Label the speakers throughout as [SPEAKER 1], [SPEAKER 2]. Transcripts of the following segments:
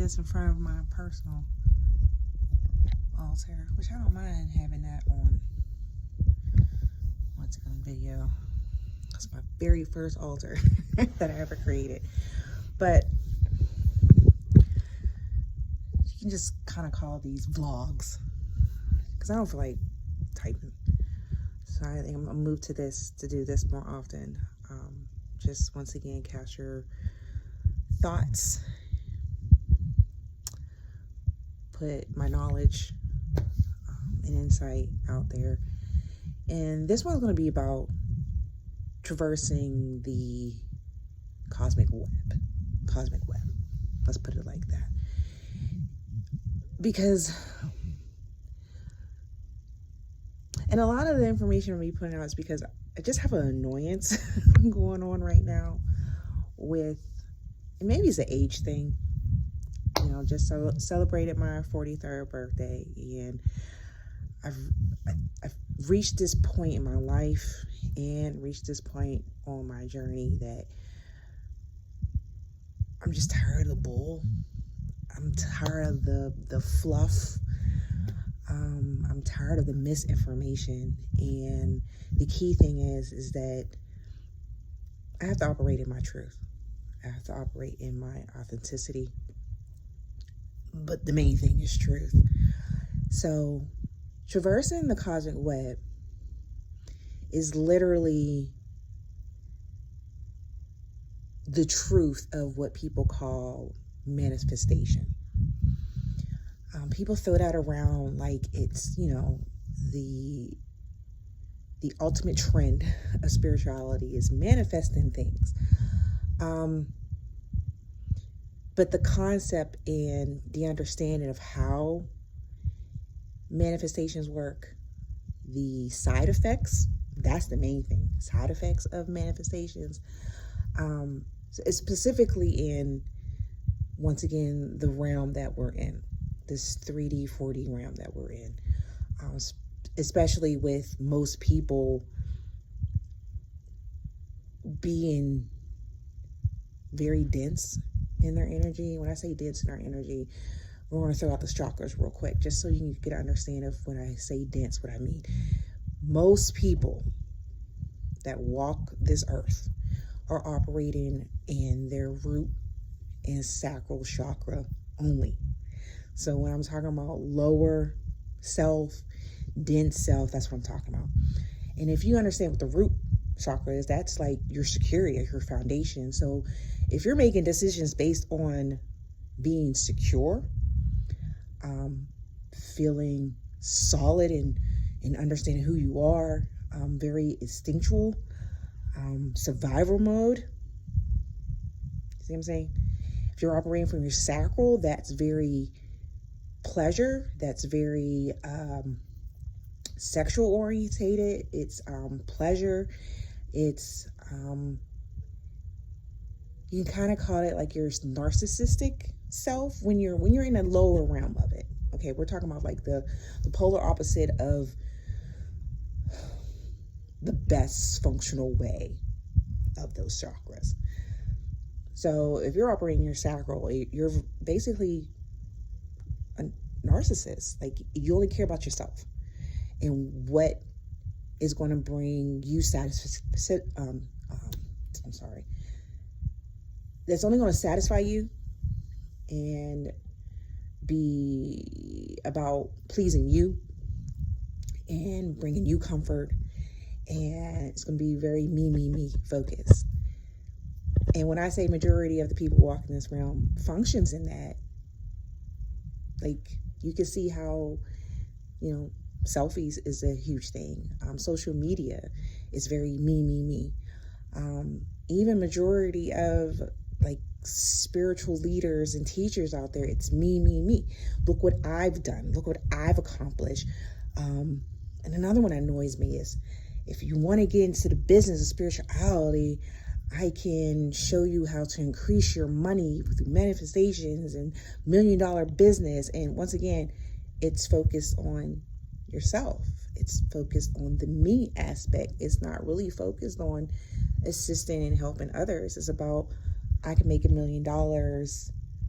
[SPEAKER 1] this in front of my personal altar, which I don't mind having that on once again video. That's my very first altar that I ever created. But you can just kind of call these vlogs because I don't feel like typing. So I think I'm gonna move to this to do this more often. Just once again capture thoughts, put my knowledge and insight out there. And this one's going to be about traversing the cosmic web. Let's put it like that. Because, and a lot of the information I'm going to be putting out is because I just have an annoyance going on right now with, and maybe it's an age thing, you know, just celebrated my 43rd birthday, and I've reached this point in my life and reached this point on my journey that I'm just tired of the bull. I'm tired of the fluff. I'm tired of the misinformation. And the key thing is that I have to operate in my truth. I have to operate in my authenticity. But the main thing is truth. So traversing the cosmic web is literally the truth of what people call manifestation. People throw that around like it's, you know, the ultimate trend of spirituality is manifesting things. But the concept and the understanding of how manifestations work, the side effects, that's the main thing, side effects of manifestations, specifically in, once again, the realm that we're in, this 3D, 4D realm that we're in, especially with most people being very dense in their energy. When I say dense in our energy, we're going to throw out the chakras real quick, just so you can get an understanding of when I say dense, what I mean. Most people that walk this earth are operating in their root and sacral chakra only. So when I'm talking about lower self, dense self, that's what I'm talking about. And if you understand what the root chakra is, that's like your security, your foundation. So if you're making decisions based on being secure, feeling solid and understanding who you are, very instinctual, survival mode, see what I'm saying? If you're operating from your sacral, that's very pleasure, that's very sexual orientated, it's pleasure, it's you can kind of call it like your narcissistic self when you're in a lower realm of it. Okay, we're talking about like the polar opposite of the best functional way of those chakras. So if you're operating your sacral, you're basically a narcissist. Like, you only care about yourself and what is going to bring you satisfaction. That's only going to satisfy you and be about pleasing you and bringing you comfort. And it's going to be very me focused. And when I say majority of the people walking this realm functions in that, like, you can see how, you know, selfies is a huge thing. Social media is very me. Even majority of like spiritual leaders and teachers out there, it's me. Look what I've done. Look what I've accomplished. And another one that annoys me is, if you want to get into the business of spirituality, I can show you how to increase your money through manifestations and $1 million business. And once again, it's focused on yourself. It's focused on the me aspect. It's not really focused on assisting and helping others. It's about, I can make $1 million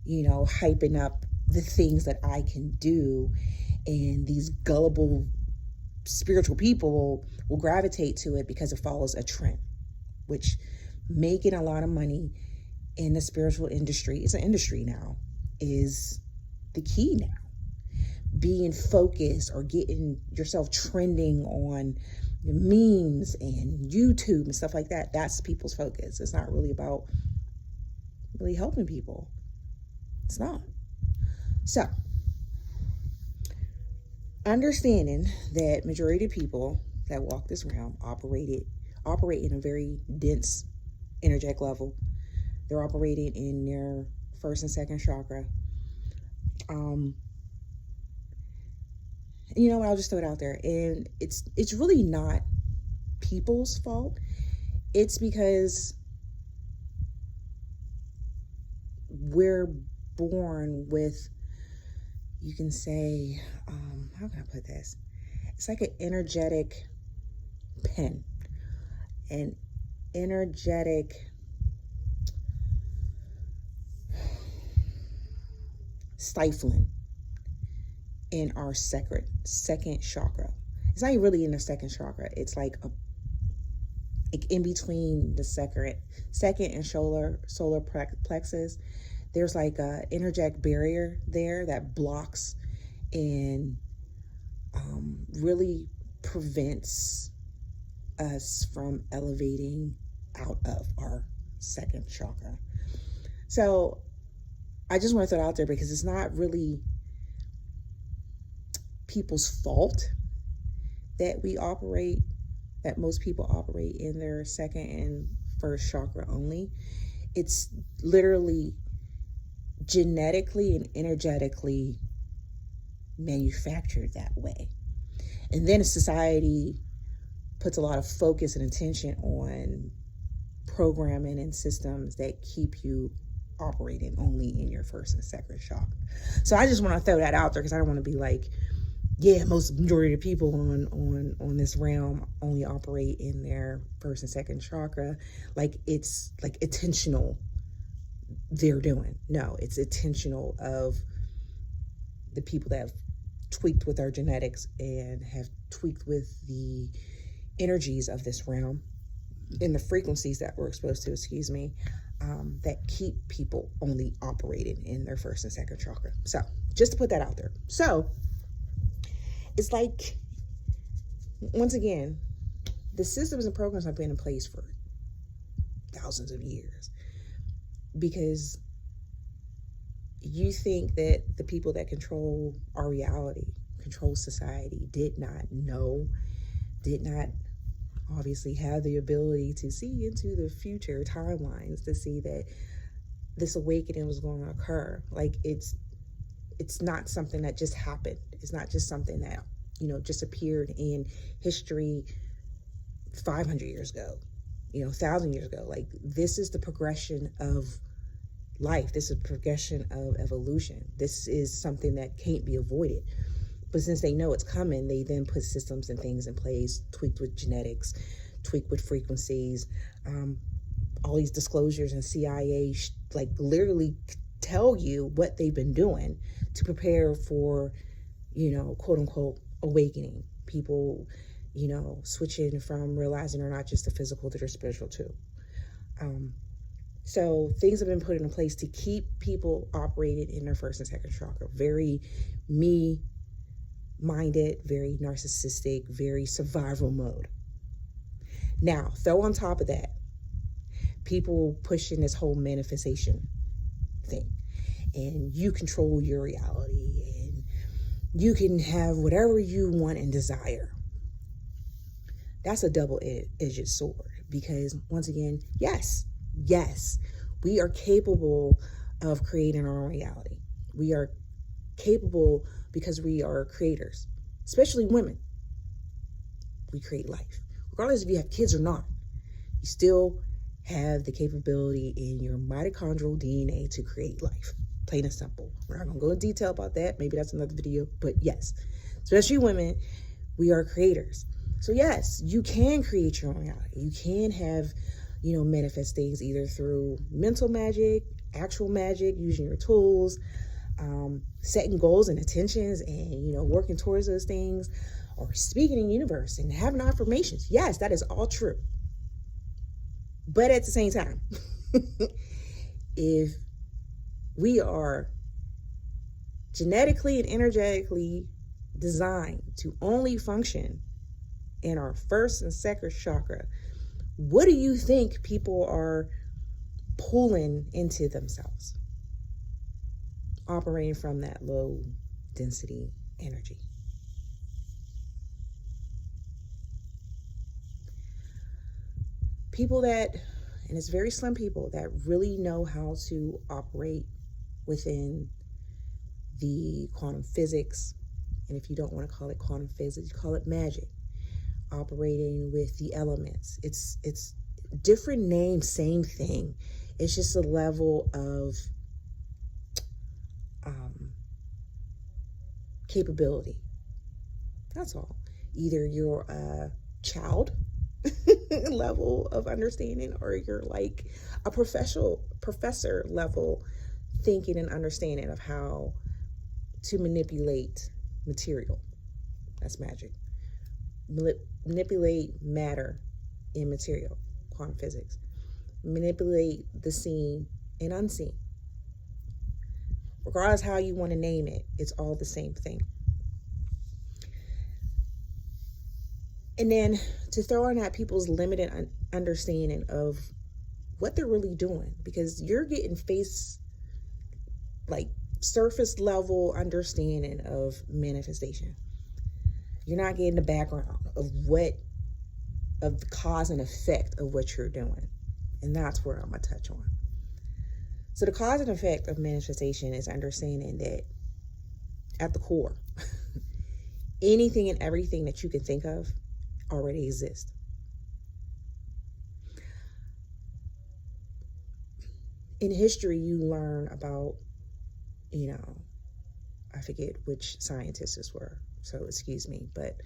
[SPEAKER 1] hyping up the things that I can do. And these gullible spiritual people will gravitate to it because it follows a trend, which making a lot of money in the spiritual industry, it's an industry now, is the key now. Being focused or getting yourself trending on memes and YouTube and stuff like that, that's people's focus. It's not really about really helping people. It's not. So, understanding that majority of people that walk this realm operate in a very dense energetic level. They're operating in their first and second chakra. I'll just throw it out there. And it's really not people's fault. It's because we're born with, you can say, how can I put this? It's like an energetic pen, an energetic stifling in our second chakra. It's not really in the second chakra. It's like in between the second and solar plexus. There's like a energetic barrier there that blocks and really prevents us from elevating out of our second chakra. So I just want to throw it out there because it's not really people's fault that most people operate in their second and first chakra only. It's literally genetically and energetically manufactured that way. And then society puts a lot of focus and attention on programming and systems that keep you operating only in your first and second chakra. So I just want to throw that out there because I don't want to be like, yeah, majority of people on this realm only operate in their first and second chakra. Like it's like intentional they're doing. No, it's intentional of the people that have tweaked with our genetics and have tweaked with the energies of this realm and the frequencies that we're exposed to, that keep people only operating in their first and second chakra. So just to put that out there. So it's like, once again, the systems and programs have been in place for thousands of years because you think that the people that control our reality, control society, did not obviously have the ability to see into the future timelines to see that this awakening was going to occur. Like it's not something that just happened. It's not just something that, just appeared in history 500 years ago, 1,000 years ago. Like this is the progression of life. This is a progression of evolution. This is something that can't be avoided. But since they know it's coming, they then put systems and things in place, tweaked with genetics, tweaked with frequencies, all these disclosures, and CIA literally tell you what they've been doing to prepare for, quote unquote, awakening. People, switching from realizing they're not just the physical, they're spiritual too. So things have been put in place to keep people operating in their first and second chakra. Very me-minded, very narcissistic, very survival mode. Now, throw on top of that, people pushing this whole manifestation thing. And you control your reality. And you can have whatever you want and desire. That's a double-edged sword. Because, once again, yes, we are capable of creating our own reality. We are capable because we are creators, especially women. We create life. Regardless if you have kids or not, you still have the capability in your mitochondrial DNA to create life. Plain and simple. We're not going to go into detail about that. Maybe that's another video. But yes, especially women, we are creators. So yes, you can create your own reality. You can have, manifest things either through mental magic, actual magic, using your tools, setting goals and intentions, and working towards those things, or speaking in universe and having affirmations. Yes, that is all true. But at the same time, if we are genetically and energetically designed to only function in our first and second chakra, what do you think people are pulling into themselves? Operating from that low density energy. People that, and it's very slim people, that really know how to operate within the quantum physics. And if you don't want to call it quantum physics, you call it magic. Operating with the elements. It's different names, same thing. It's just a level of capability. That's all. Either you're a child level of understanding, or you're like a professor level thinking and understanding of how to manipulate material. That's magic. Manipulate matter in material, quantum physics. Manipulate the seen and unseen. Regardless how you want to name it, it's all the same thing. And then to throw in at people's limited understanding of what they're really doing, because you're getting surface level understanding of manifestation. You're not getting the background of the cause and effect of what you're doing. And that's where I'm going to touch on. So the cause and effect of manifestation is understanding that at the core, anything and everything that you can think of already exists. In history, you learn about, I forget which scientists this were, so excuse me, but,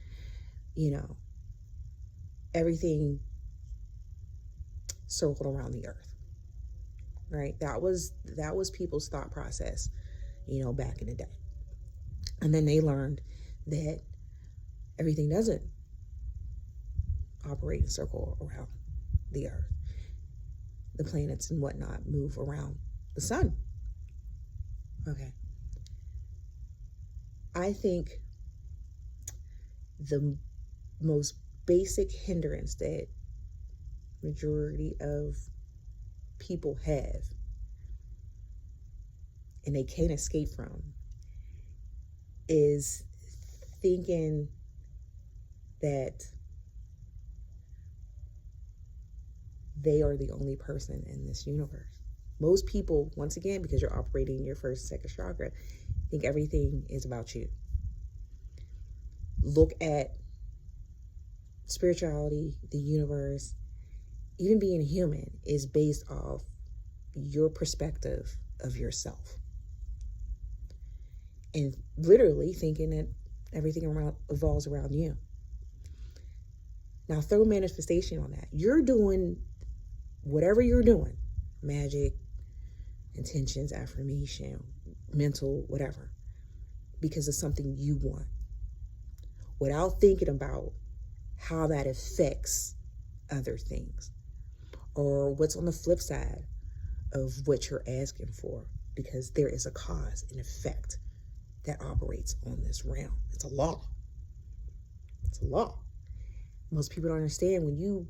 [SPEAKER 1] everything circled around the earth, right? That was people's thought process, back in the day. And then they learned that everything doesn't operate and circle around the earth. The planets and whatnot move around the sun. Okay. I think the most basic hindrance that majority of people have, and they can't escape from, is thinking that they are the only person in this universe. Most people, once again, because you're operating in your first, second chakra, think everything is about you. Look at spirituality, the universe, even being human is based off your perspective of yourself. And literally thinking that everything evolves around you. Now throw manifestation on that. You're doing whatever you're doing, magic, intentions, affirmation, mental, whatever, because it's something you want, without thinking about how that affects other things or what's on the flip side of what you're asking for, because there is a cause and effect that operates on this realm. It's a law. It's a law. Most people don't understand when you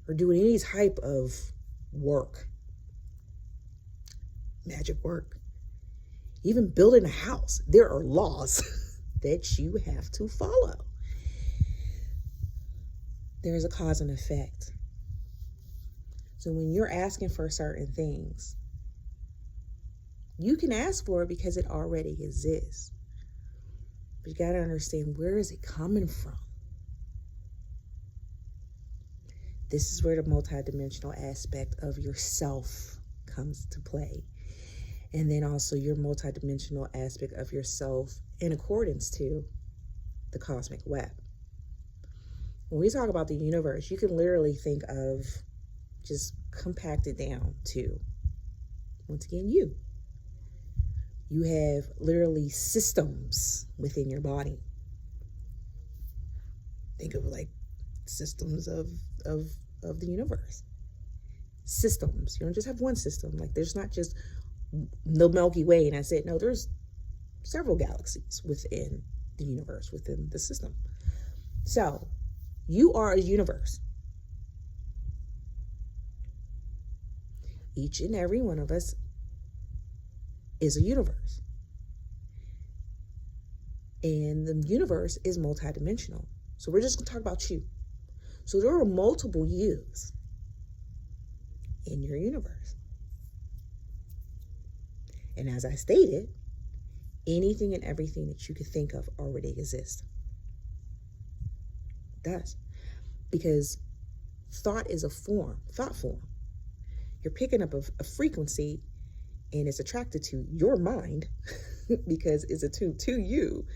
[SPEAKER 1] are doing any type of work, magic work, even building a house, there are laws that you have to follow. There's a cause and effect. So when you're asking for certain things, you can ask for it because it already exists. But you got to understand, where is it coming from? This is where the multidimensional aspect of yourself comes to play. And then also your multidimensional aspect of yourself in accordance to the cosmic web. When we talk about the universe, you can literally think of, just compact it down to Once again, you. You have literally systems within your body. Think of like systems of the universe. Systems. You don't just have one system. Like there's not just the Milky Way and that's it. No, there's several galaxies within the universe, within the system. So you are a universe. Each and every one of us is a universe. And the universe is multidimensional. So we're just going to talk about you. So there are multiple yous in your universe. And as I stated, anything and everything that you could think of already exists. It does. Because thought is a form, thought form. You're picking up a frequency and it's attracted to your mind because it's attuned to you.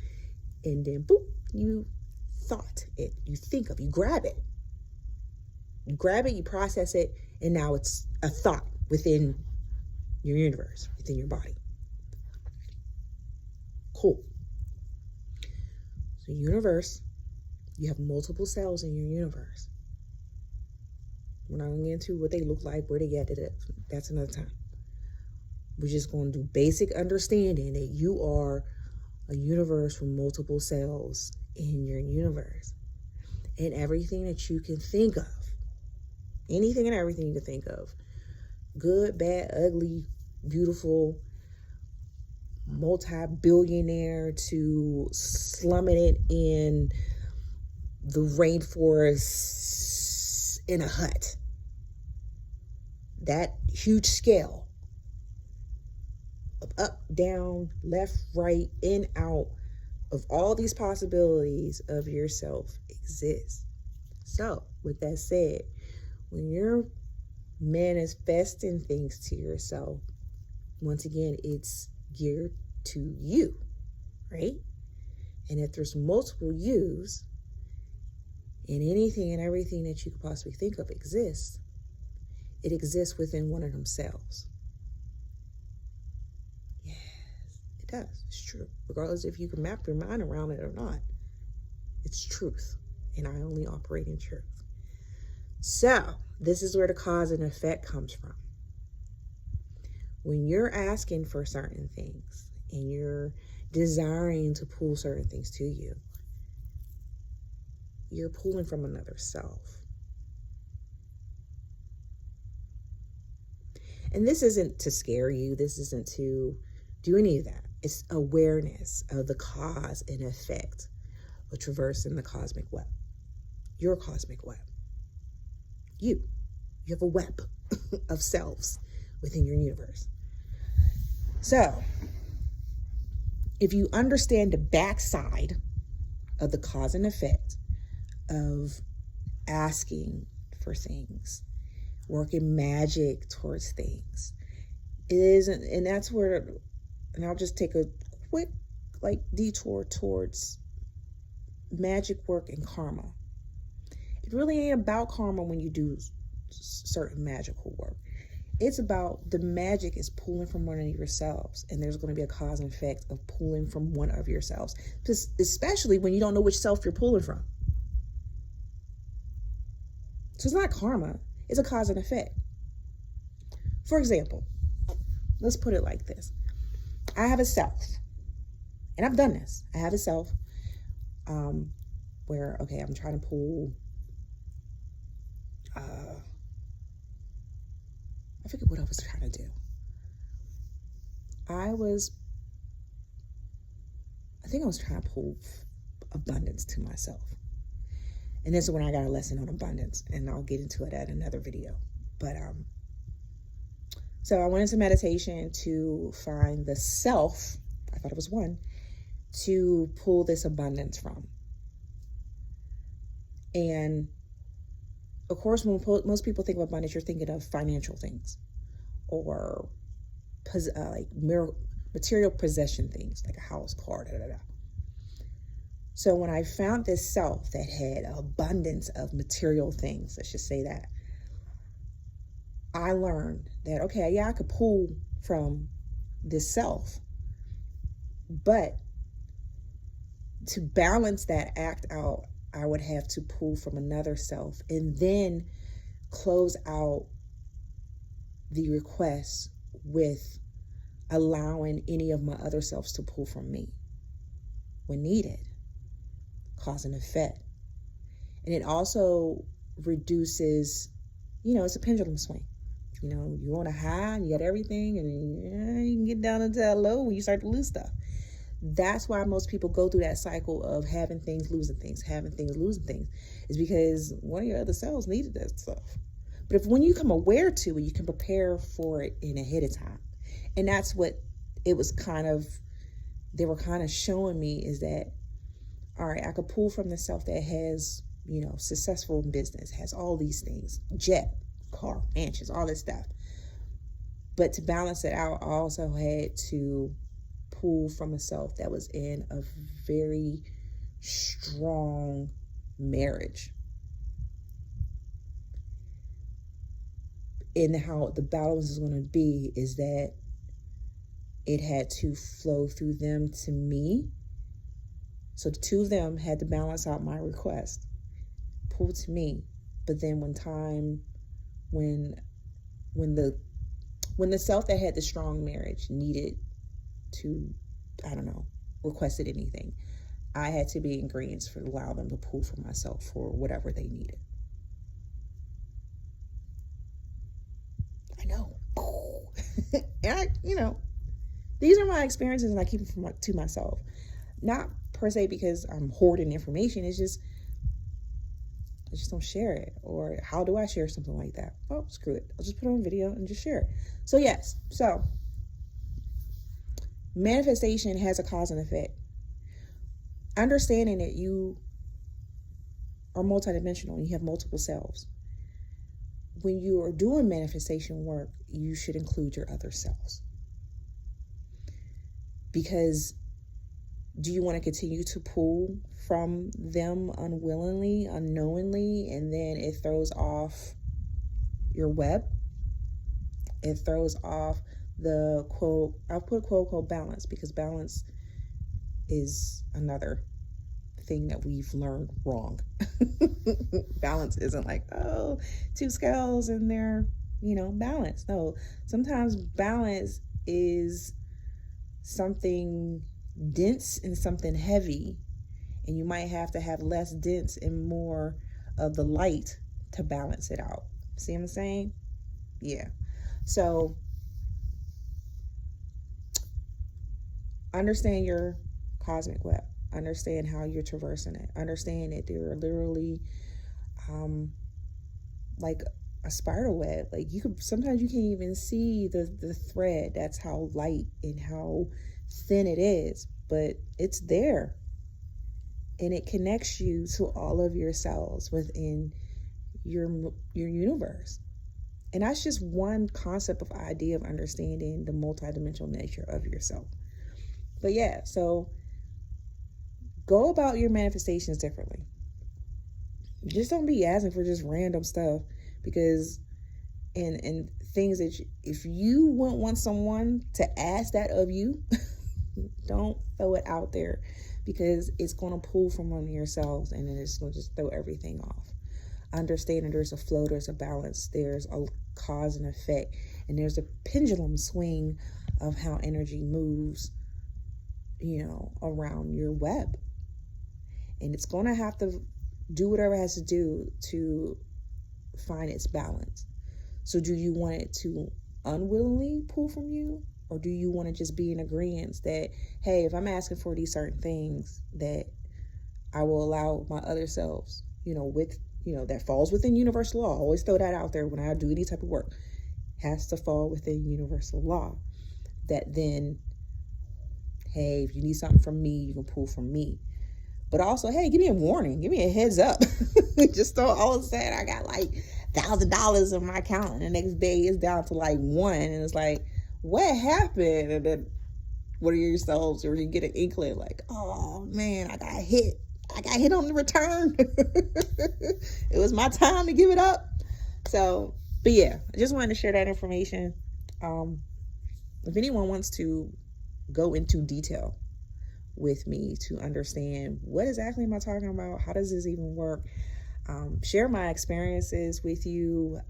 [SPEAKER 1] And then, boop, you thought it. You think of, you grab it. You grab it, you process it, and now it's a thought within your universe, within your body. Cool. So universe, you have multiple cells in your universe. We're not going to get into what they look like, where they get it. That's another time. We're just going to do basic understanding that you are a universe with multiple cells in your universe. And everything that you can think of, anything and everything you can think of, good, bad, ugly, beautiful, multi-billionaire to slumming it in the rainforest in a hut. That huge scale of up, down, left, right, in, out, of all these possibilities of yourself exists. So, with that said, when you're manifesting things to yourself, once again, it's geared to you, right? And if there's multiple yous, and anything and everything that you could possibly think of exists, it exists within one of themselves. Yes, it does. It's true. Regardless if you can map your mind around it or not, it's truth. And I only operate in truth. So, this is where the cause and effect comes from. When you're asking for certain things and you're desiring to pull certain things to you, you're pulling from another self. And this isn't to scare you. This isn't to do any of that. It's awareness of the cause and effect of traversing the cosmic web. Your cosmic web. You have a web of selves within your universe. So, if you understand the backside of the cause and effect of asking for things, working magic towards things, it isn't, and that's where, and I'll just take a quick detour towards magic work and karma. It really ain't about karma when you do certain magical work. It's about the magic is pulling from one of yourselves, and there's going to be a cause and effect of pulling from one of yourselves, especially when you don't know which self you're pulling from. So it's not karma, it's a cause and effect. For example, let's put it like this. I have a self, and I've done this. I have a self where, okay, I'm trying to pull, I forget what I was trying to do. I think I was trying to pull abundance to myself. And this is when I got a lesson on abundance, and I'll get into it at another video. But so I went into meditation to find the self, I thought it was one, to pull this abundance from. And of course, when most people think of abundance, you're thinking of financial things or like material possession things, like a house, car, da, da, da. So when I found this self that had abundance of material things, let's just say that, I learned that, okay, yeah, I could pull from this self. But to balance that act out, I would have to pull from another self and then close out the request with allowing any of my other selves to pull from me when needed, cause and effect. And it also reduces, it's a pendulum swing. You want a high, you got everything, and then you can get down into that low when you start to lose stuff. That's why most people go through that cycle of having things, losing things, having things, losing things, is because one of your other selves needed that stuff. But if when you come aware to it, you can prepare for it in ahead of time. And that's what it was they were kind of showing me, is that, all right, I could pull from the self that has, successful in business, has all these things, jet, car, mansions, all this stuff. But to balance it out, I also had to pull from a self that was in a very strong marriage. And how the balance is going to be is that it had to flow through them to me. So the two of them had to balance out my request, pull to me. But then when the self that had the strong marriage needed to, requested anything, I had to be in agreement for allow them to pull for myself for whatever they needed. I know. And these are my experiences, and I keep them to myself. Not per se because I'm hoarding information. It's just I just don't share it. Or how do I share something like that? Oh, screw it. I'll just put it on video and just share it. So yes. So manifestation has a cause and effect. Understanding that you are multidimensional and you have multiple selves. When you are doing manifestation work, you should include your other selves. Because do you want to continue to pull from them unwillingly, unknowingly, and then it throws off your web? It throws off the quote, I'll put quote unquote balance, because balance is another thing that we've learned wrong. Balance isn't like, two scales and they're, balanced. No, sometimes balance is something dense and something heavy, and you might have to have less dense and more of the light to balance it out. See what I'm saying? Yeah. So understand your cosmic web. Understand how you're traversing it. Understand that there are literally like a spider web. Like sometimes you can't even see the thread. That's how light and how thin it is, but it's there. And it connects you to all of your cells within your universe. And that's just one concept of idea of understanding the multidimensional nature of yourself. But yeah, so go about your manifestations differently. Just don't be asking for just random stuff, because and things that if you want someone to ask that of you, don't throw it out there, because it's going to pull from one of yourselves and then it's going to just throw everything off. Understand that there's a flow, there's a balance, there's a cause and effect, and there's a pendulum swing of how energy moves, around your web. And it's going to have to do whatever it has to do to find its balance. So do you want it to unwillingly pull from you? Or do you want to just be in agreement that, hey, if I'm asking for these certain things, that I will allow my other selves, that falls within universal law. I always throw that out there when I do any type of work. Has to fall within universal law. That then, hey, if you need something from me, you can pull from me. But also, hey, give me a warning. Give me a heads up. Just don't all of a sudden I got like $1,000 in my account and the next day it's down to like $1. And it's like, what happened? And then what are yourselves, or you get an inkling like, oh man, I got hit on the return. It was my time to give it up. So, but yeah, I just wanted to share that information. if anyone wants to go into detail with me to understand what exactly am I talking about, how does this even work, share my experiences with you,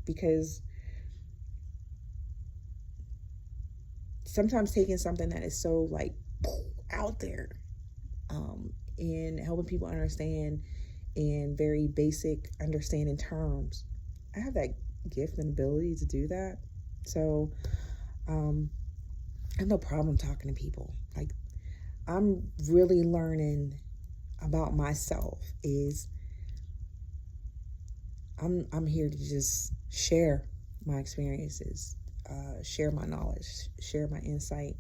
[SPEAKER 1] because sometimes taking something that is so like out there, and helping people understand in very basic understanding terms, I have that gift and ability to do that. So I have no problem talking to people. Like, I'm really learning about myself is I'm here to just share my experiences, share my knowledge, share my insight,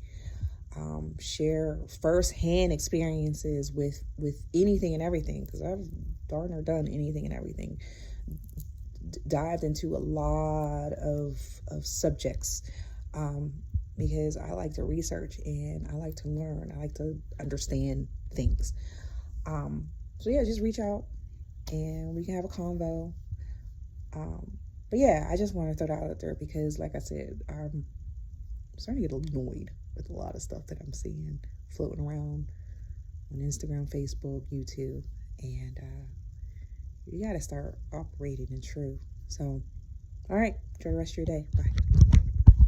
[SPEAKER 1] share firsthand experiences with anything and everything, because I've darn near done anything and everything. Dived into a lot of subjects, because I like to research and I like to learn. I like to understand things. So yeah, just reach out and we can have a convo. But yeah, I just want to throw that out there because, like I said, I'm starting to get annoyed with a lot of stuff that I'm seeing floating around on Instagram, Facebook, YouTube, and you got to start operating in truth. So, all right, enjoy the rest of your day. Bye.